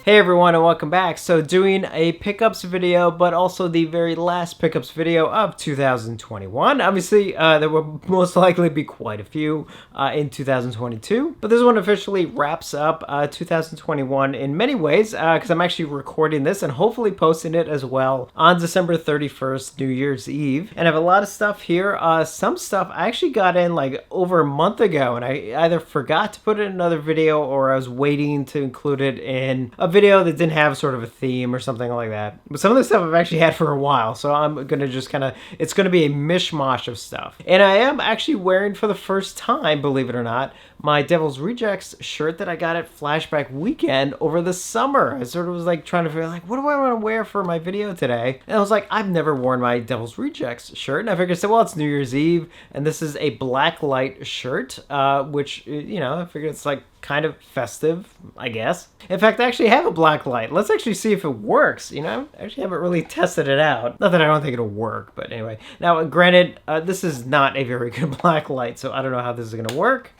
Hey everyone and welcome back. So doing a pickups video, but also the very last pickups video of 2021. Obviously, there will most likely be quite a few in 2022, but this one officially wraps up 2021 in many ways because I'm actually recording this and hopefully posting it as well on December 31st, New Year's Eve. And I have a lot of stuff here. Some stuff I actually got in like over a month ago and I either forgot to put it in another video or I was waiting to include it in a video that didn't have sort of a theme or something like that. But some of the stuff I've actually had for a while, so I'm gonna just kind of, it's gonna be a mishmash of stuff. And I am actually wearing for the first time, believe it or not, my Devil's Rejects shirt that I got at Flashback Weekend over the summer. I sort of was like trying to figure like, what do I want to wear for my video today? And I was like, I've never worn my Devil's Rejects shirt. And I figured, well, it's New Year's Eve, and this is a black light shirt, which, you know, I figured it's like kind of festive, I guess. In fact, I actually have a black light. Let's actually see if it works, you know? I actually haven't really tested it out. Not that I don't think it'll work, but anyway. Now, granted, this is not a very good black light, so I don't know how this is going to work.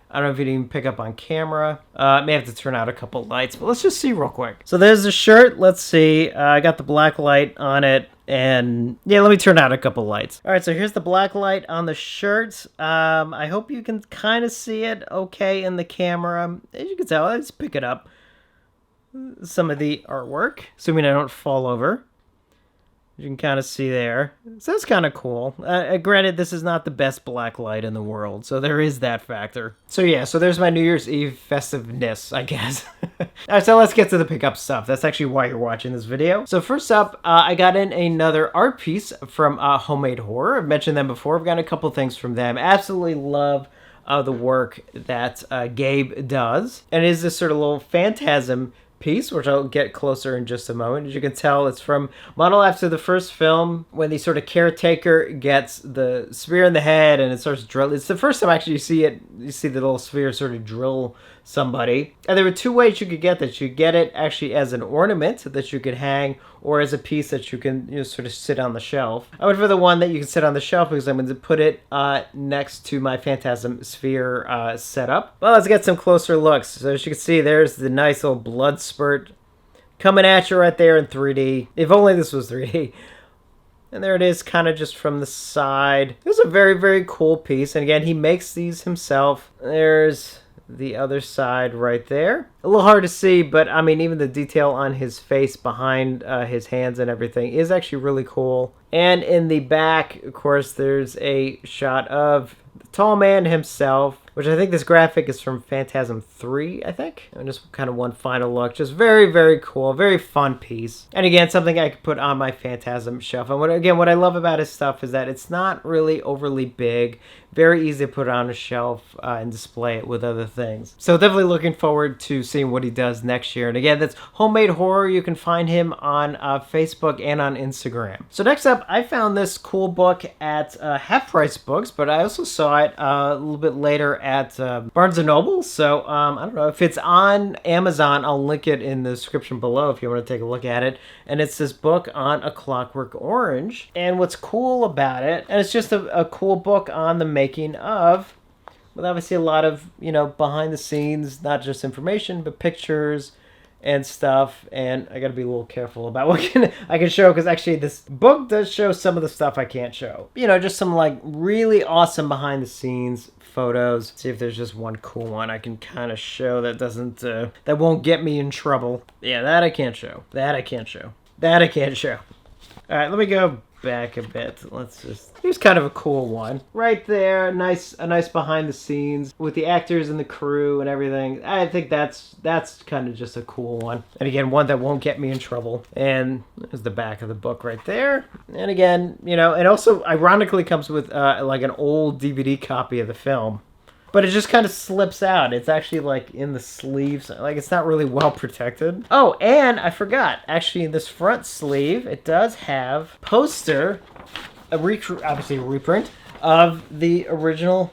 I don't know if you can even pick up on camera. I may have to turn out a couple lights, but let's just see real quick. So there's the shirt. Let's see. I got the black light on it. And yeah, let me turn out a couple lights. All right, so here's the black light on the shirt. I hope you can kind of see it okay in the camera. As you can tell, let's pick it up. Some of the artwork, assuming I don't fall over. You can kind of see there. So that's kind of cool. Granted, this is not the best black light in the world, so there is that factor. So yeah, so there's my New Year's Eve festiveness, I guess. All right, so let's get to the pickup stuff. That's actually why you're watching this video. So first up, I got in another art piece from Homemade Horror. I've mentioned them before. I've got a couple things from them. Absolutely love the work that Gabe does. And it is this sort of little phantasm piece, which I'll get closer in just a moment. As you can tell, it's from model after the first film when the sort of caretaker gets the spear in the head and it starts drilling. It's the first time actually you see it. You see the little spear sort of drill somebody. And there were two ways you could get this. You get it actually as an ornament that you could hang, or as a piece that you can, you know, sort of sit on the shelf. I went for the one that you can sit on the shelf because I'm going to put it next to my Phantasm Sphere setup. Well, let's get some closer looks. So as you can see, there's the nice little blood spurt coming at you right there in 3D. If only this was 3D. And there it is, kind of just from the side. It's a very, very cool piece. And again, he makes these himself. There's the other side right there. A little hard to see, but I mean, even the detail on his face behind his hands and everything is actually really cool. And in the back, of course, there's a shot of the tall man himself, which I think this graphic is from Phantasm 3, I think. And just kind of one final look. Just very, very cool. Very fun piece. And again, something I could put on my Phantasm shelf. And what I love about his stuff is that it's not really overly big. Very easy to put on a shelf and display it with other things. So definitely looking forward to seeing what he does next year. And again, that's Homemade Horror. You can find him on Facebook and on Instagram. So next up, I found this cool book at Half Price Books, but I also saw it a little bit later at Barnes & Noble. So I don't know if it's on Amazon. I'll link it in the description below if you want to take a look at it. And it's this book on A Clockwork Orange. And what's cool about it, and it's just a cool book on the making of, with obviously a lot of, you know, behind the scenes, not just information, but pictures and stuff. And I got to be a little careful about what I can show, because actually this book does show some of the stuff I can't show. You know, just some like really awesome behind the scenes photos. See if there's just one cool one I can kind of show that doesn't, that won't get me in trouble. Yeah, that I can't show. That I can't show. That I can't show. All right, let me go back a bit. Let's just, here's kind of a cool one right there. A nice behind the scenes with the actors and the crew and everything. I think that's kind of just a cool one, and again, one that won't get me in trouble. And there's the back of the book right there. And again, you know, and also ironically comes with like an old DVD copy of the film, but it just kind of slips out. It's actually like in the sleeves. Like, it's not really well protected. Oh, and I forgot. Actually, in this front sleeve, it does have poster, obviously a reprint of the original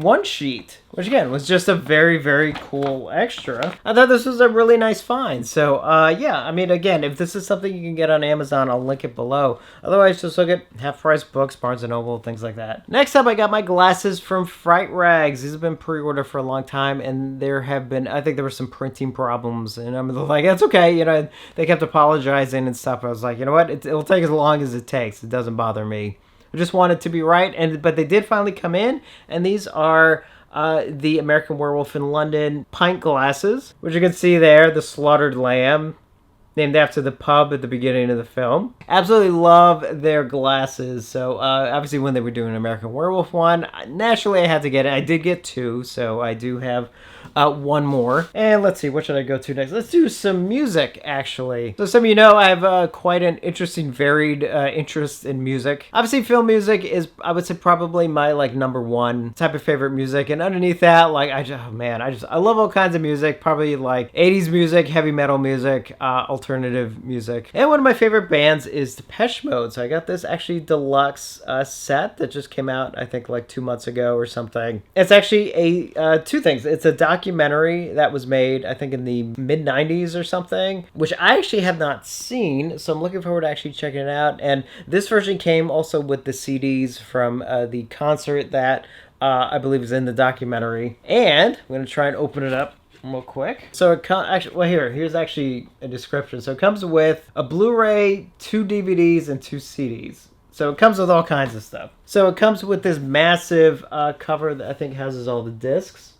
one sheet, which again was just a very, very cool extra. I thought this was a really nice find. So yeah, I mean, again, if this is something you can get on Amazon, I'll link it below. Otherwise, just look at half-price books, Barnes & Noble, things like that. Next up, I got my glasses from Fright Rags. These have been pre-ordered for a long time, and there have been, I think there were some printing problems, and I'm like, that's okay, you know, they kept apologizing and stuff. I was like, you know what, it'll take as long as it takes. It doesn't bother me. I just want it to be right, but they did finally come in, and these are the American Werewolf in London pint glasses, which you can see there, the slaughtered lamb, named after the pub at the beginning of the film. Absolutely love their glasses. So obviously when they were doing an American Werewolf one, naturally I had to get it. I did get two, so I do have one more. And let's see, what should I go to next? Let's do some music, actually. So some of you know I have quite an interesting, varied interest in music. Obviously, film music is, I would say, probably my number one type of favorite music. And underneath that, I love all kinds of music. Probably like 80s music, heavy metal music, alternative music. And one of my favorite bands is Depeche Mode. So I got this actually deluxe set that just came out, I think, like 2 months ago or something. It's actually two things. It's a documentary that was made, I think, in the mid-90s or something, which I actually have not seen, so I'm looking forward to actually checking it out. And this version came also with the CDs from the concert that I believe is in the documentary. And I'm going to try and open it up real quick. So it here's actually a description. So it comes with a Blu-ray, 2 DVDs, and 2 CDs. So it comes with all kinds of stuff. So it comes with this massive cover that I think houses all the discs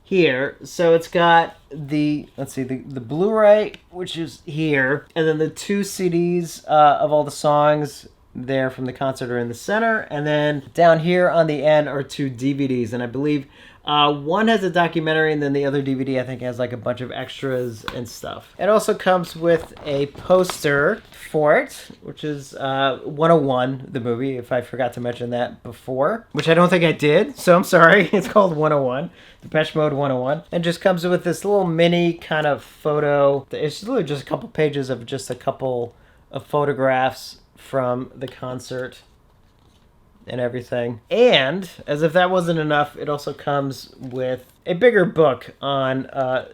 here. So it's got the Blu-ray, which is here, and then the 2 CDs of all the songs there from the concert are in the center, and then down here on the end are 2 DVDs, and I believe one has a documentary, and then the other DVD I think has like a bunch of extras and stuff. It also comes with a poster for it, which is 101, the movie, if I forgot to mention that before, which I don't think I did, so I'm sorry. It's called 101, Depeche Mode 101, and just comes with this little mini kind of photo. It's literally just a couple pages of just a couple of photographs from the concert and everything. And as if that wasn't enough, it also comes with a bigger book on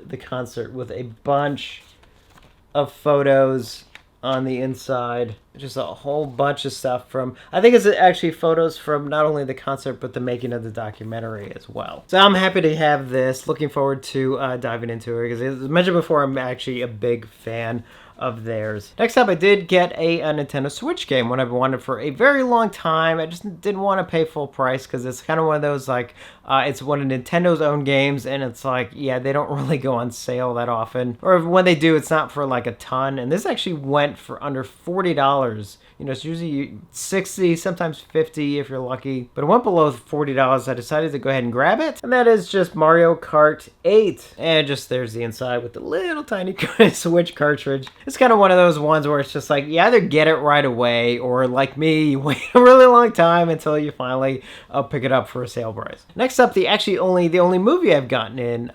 the concert with a bunch of photos on the inside. Just a whole bunch of stuff from, I think it's actually photos from not only the concert, but the making of the documentary as well. So I'm happy to have this. Looking forward to diving into it, because as mentioned before, I'm actually a big fan of theirs. Next up, I did get a Nintendo Switch game, one I've wanted for a very long time. I just didn't want to pay full price, because it's kind of one of those, it's one of Nintendo's own games, and it's like, yeah, they don't really go on sale that often. Or when they do, it's not for like a ton. And this actually went for under $40. You know, it's usually 60, sometimes 50 if you're lucky. But it went below $40. I decided to go ahead and grab it. And that is just Mario Kart 8. And just there's the inside with the little tiny Switch cartridge. It's kind of one of those ones where it's just like, you either get it right away, or like me, you wait a really long time until you finally pick it up for a sale price. Next up, the only movie I've gotten in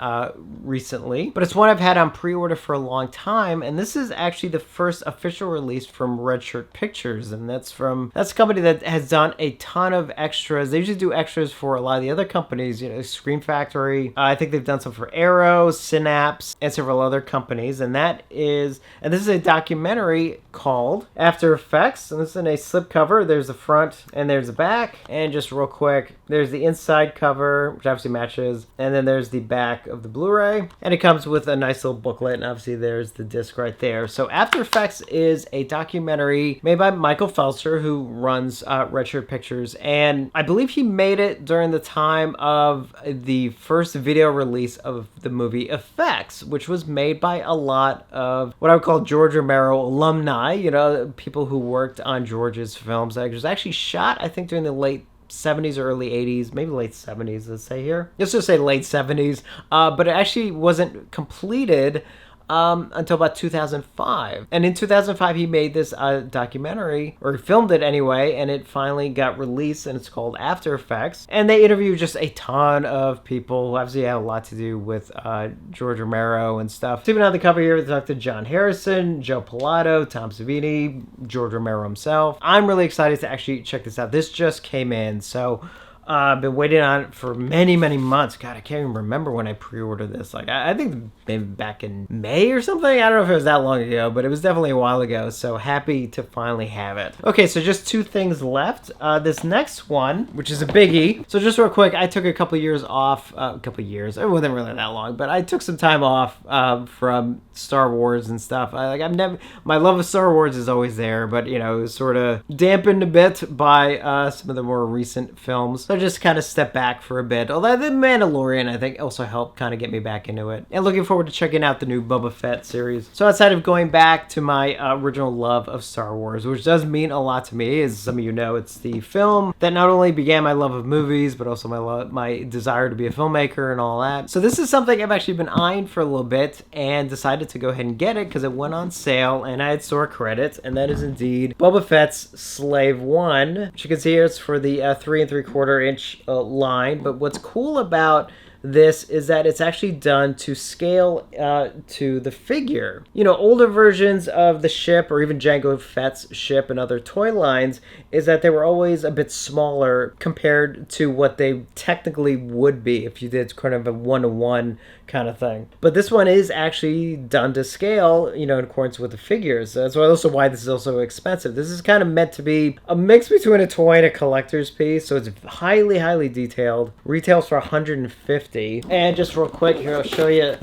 recently, but it's one I've had on pre-order for a long time. And this is actually the first official release from Red Shirt Pictures, and that's a company that has done a ton of extras. They usually do extras for a lot of the other companies, you know, Scream Factory. I think they've done some for Arrow, Synapse, and several other companies. And this is a documentary called After Effects, and this is in a slipcover. There's the front and there's the back, and just real quick, there's the inside cover, which obviously matches, and then there's the back of the Blu-ray, and it comes with a nice little booklet, and obviously there's the disc right there. So After Effects is a documentary made by Michael Felser, who runs Red Shirt Pictures, and I believe he made it during the time of the first video release of the movie Effects, which was made by a lot of what I would call George Romero alumni, you know, people who worked on George's films. It was actually shot, I think, during the late 70s or early 80s, maybe late 70s, let's say here. Let's just say late 70s, but it actually wasn't completed until about 2005. And in 2005, he made this documentary, or he filmed it anyway, and it finally got released, and it's called After Effects. And they interviewed just a ton of people who obviously had a lot to do with George Romero and stuff. So even on the cover here, they talked to John Harrison, Joe Pilato, Tom Savini, George Romero himself. I'm really excited to actually check this out. This just came in, so I've been waiting on it for many, many months. God, I can't even remember when I pre-ordered this. Like, I think maybe back in May or something. I don't know if it was that long ago, but it was definitely a while ago. So happy to finally have it. Okay, so just 2 things left. This next one, which is a biggie. So just real quick, I took a couple years off. It wasn't really that long, but I took some time off from Star Wars and stuff. My love of Star Wars is always there, but you know, it was sort of dampened a bit by some of the more recent films. So I just kind of stepped back for a bit. Although The Mandalorian, I think, also helped kind of get me back into it. And looking forward to checking out the new Boba Fett series. So outside of going back to my original love of Star Wars, which does mean a lot to me, as some of you know, it's the film that not only began my love of movies, but also my desire to be a filmmaker and all that. So this is something I've actually been eyeing for a little bit and decided to go ahead and get it because it went on sale and I had store credits, and that is indeed Boba Fett's Slave 1. Which you can see here, it's for the 3 3/4 inch line. But what's cool about this is that it's actually done to scale to the figure. You know, older versions of the ship, or even Jango Fett's ship and other toy lines, is that they were always a bit smaller compared to what they technically would be if you did kind of a 1-to-1 kind of thing. But this one is actually done to scale, you know, in accordance with the figures. That's also why this is also expensive. This is kind of meant to be a mix between a toy and a collector's piece, so it's highly, highly detailed. Retails for $150. And just real quick here, I'll show you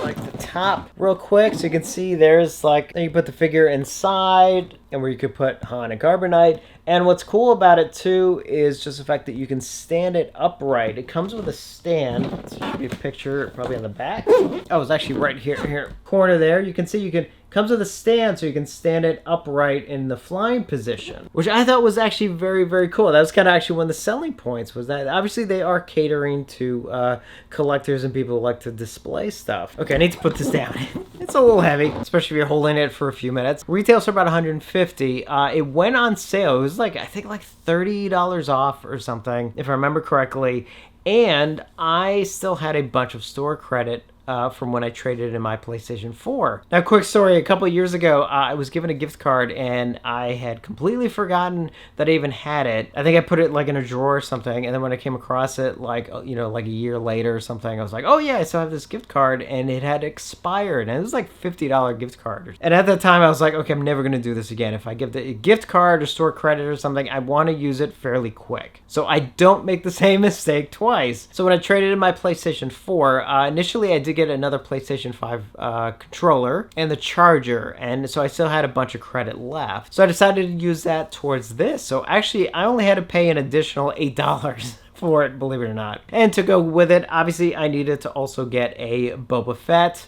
like the top real quick, so you can see there's like, you put the figure inside and where you could put Han and Carbonite. And what's cool about it too is just the fact that you can stand it upright. It comes with a stand. So there should be a picture probably on the back. Oh, it's actually right here corner there. You can see comes with a stand so you can stand it upright in the flying position, which I thought was actually very, very cool. That was kind of actually one of the selling points, was that obviously they are catering to collectors and people who like to display stuff. Okay, I need to put this down. It's a little heavy, especially if you're holding it for a few minutes. Retails for about $150. It went on sale. It was like, I think like $30 off or something, if I remember correctly. And I still had a bunch of store credit from when I traded in my PlayStation 4. Now, quick story, a couple of years ago, I was given a gift card and I had completely forgotten that I even had it. I think I put it like in a drawer or something, and then when I came across it, like, you know, like a year later or something, I was like, oh yeah, I still have this gift card, and it had expired, and it was like $50 gift card. And at that time, I was like, okay, I'm never gonna do this again. If I give the gift card or store credit or something, I wanna use it fairly quick, so I don't make the same mistake twice. So when I traded in my PlayStation 4, initially I did get another PlayStation 5 controller and the charger, and so I still had a bunch of credit left. So I decided to use that towards this. So actually, I only had to pay an additional $8 for it, believe it or not. And to go with it, obviously, I needed to also get a Boba Fett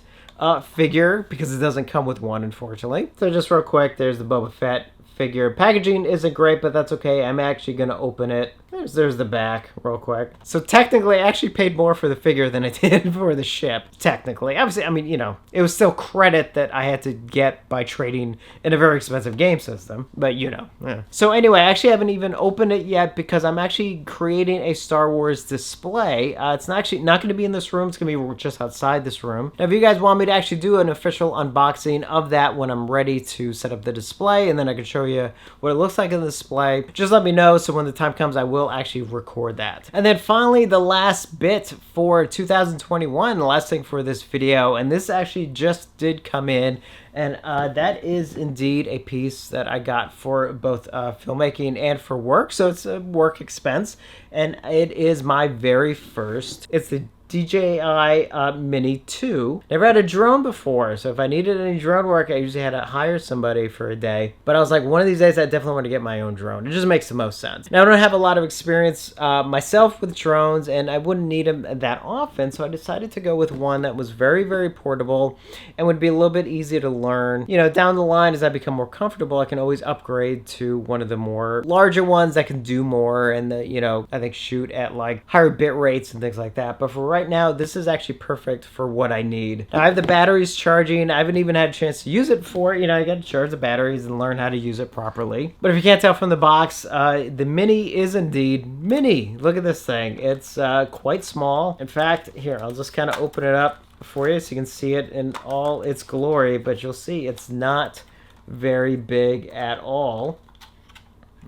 figure, because it doesn't come with one, unfortunately. So just real quick, there's the Boba Fett figure. Packaging isn't great, but that's okay. I'm actually going to open it. There's the back real quick. So technically, I actually paid more for the figure than I did for the ship, technically. Obviously, I mean, you know, it was still credit that I had to get by trading in a very expensive game system, but you know. Yeah. So anyway, I actually haven't even opened it yet because I'm actually creating a Star Wars display. It's not going to be in this room. It's going to be just outside this room. Now, if you guys want me to actually do an official unboxing of that when I'm ready to set up the display, and then I can show you what it looks like in the display, just let me know, so when the time comes, I will actually record that. And then finally, the last bit for 2021, the last thing for this video, and this actually just did come in, and that is indeed a piece that I got for both filmmaking and for work, so it's a work expense, and it is my very first. It's the DJI Mini 2. Never had a drone before, so if I needed any drone work, I usually had to hire somebody for a day. But I was like, one of these days, I definitely want to get my own drone. It just makes the most sense. Now, I don't have a lot of experience myself with drones, and I wouldn't need them that often, so I decided to go with one that was very, very portable and would be a little bit easier to learn. You know, down the line, as I become more comfortable, I can always upgrade to one of the more larger ones that can do more and, you know, I think shoot at like higher bit rates and things like that. But for right now, this is actually perfect for what I need. Now, I have the batteries charging. I haven't even had a chance to use it before. You know, I got to charge the batteries and learn how to use it properly. But if you can't tell from the box, the Mini is indeed mini. Look at this thing. It's quite small. In fact, here, I'll just kind of open it up for you so you can see it in all its glory, but you'll see it's not very big at all.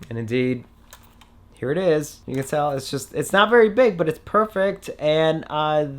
And indeed, here it is. You can tell it's not very big, but it's perfect. And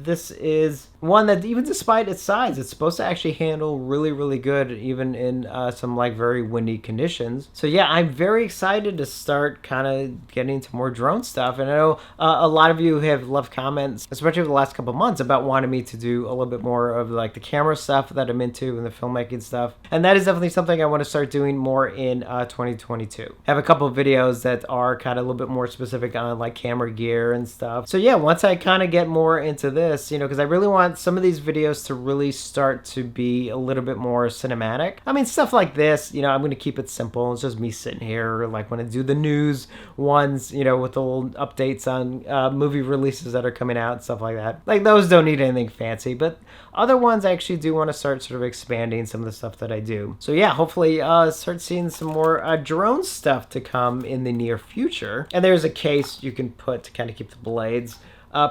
this is one that, even despite its size, it's supposed to actually handle really, really good, even in some like very windy conditions. So yeah, I'm very excited to start kind of getting into more drone stuff. And I know a lot of you have left comments, especially over the last couple months, about wanting me to do a little bit more of like the camera stuff that I'm into and the filmmaking stuff. And that is definitely something I want to start doing more in 2022. I have a couple of videos that are kind of a little bit more specific on like camera gear and stuff. So yeah, once I kind of get more into this, you know, because I really want some of these videos to really start to be a little bit more cinematic. I mean, stuff like this, you know, I'm going to keep it simple. It's just me sitting here, like when I do the news ones, you know, with the little updates on movie releases that are coming out and stuff like that. Like those don't need anything fancy, but other ones I actually do want to start sort of expanding some of the stuff that I do. So yeah, hopefully start seeing some more drone stuff to come in the near future. And there's a case you can put to kind of keep the blades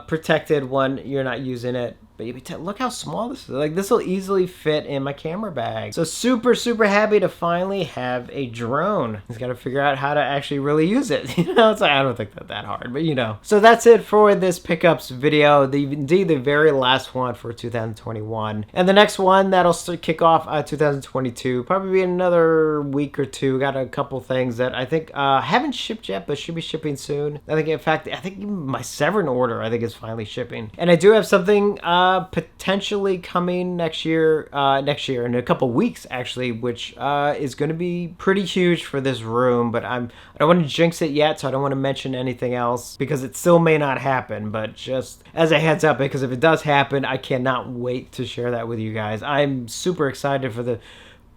protected when you're not using it. But look how small this is. Like, this will easily fit in my camera bag. So super, super happy to finally have a drone. Just got to figure out how to actually really use it. You know, it's like, I don't think that's that hard, but you know. So that's it for this pickups video. Indeed, the very last one for 2021. And the next one that'll kick off 2022. Probably be another week or two. Got a couple things that I think haven't shipped yet, but should be shipping soon. I think, in fact, even my Severn order, I think, is finally shipping. And I do have something potentially coming next year in a couple weeks actually, which is going to be pretty huge for this room, but I don't want to jinx it yet, so I don't want to mention anything else because it still may not happen, but just as a heads up, because if it does happen, I cannot wait to share that with you guys. I'm super excited for the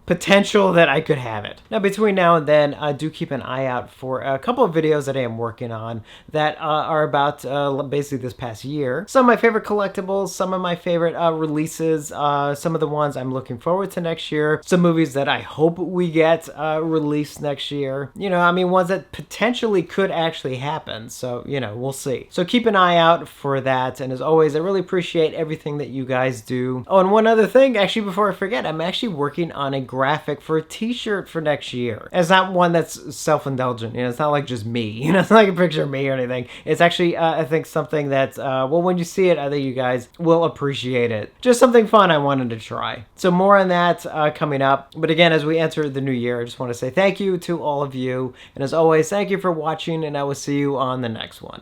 potential that I could have it. Now, between now and then, do keep an eye out for a couple of videos that I am working on that are about basically this past year. Some of my favorite collectibles, some of my favorite releases, some of the ones I'm looking forward to next year, some movies that I hope we get released next year. You know, I mean, ones that potentially could actually happen. So, you know, we'll see. So keep an eye out for that. And as always, I really appreciate everything that you guys do. Oh, and one other thing, actually, before I forget, I'm actually working on a graphic for a t-shirt for next year. It's not one that's self-indulgent, you know, it's not like just me, you know, it's not like a picture of me or anything. It's actually, I think, something that, well, when you see it, I think you guys will appreciate it. Just something fun I wanted to try. So more on that coming up. But again, as we enter the new year, I just want to say thank you to all of you. And as always, thank you for watching, and I will see you on the next one.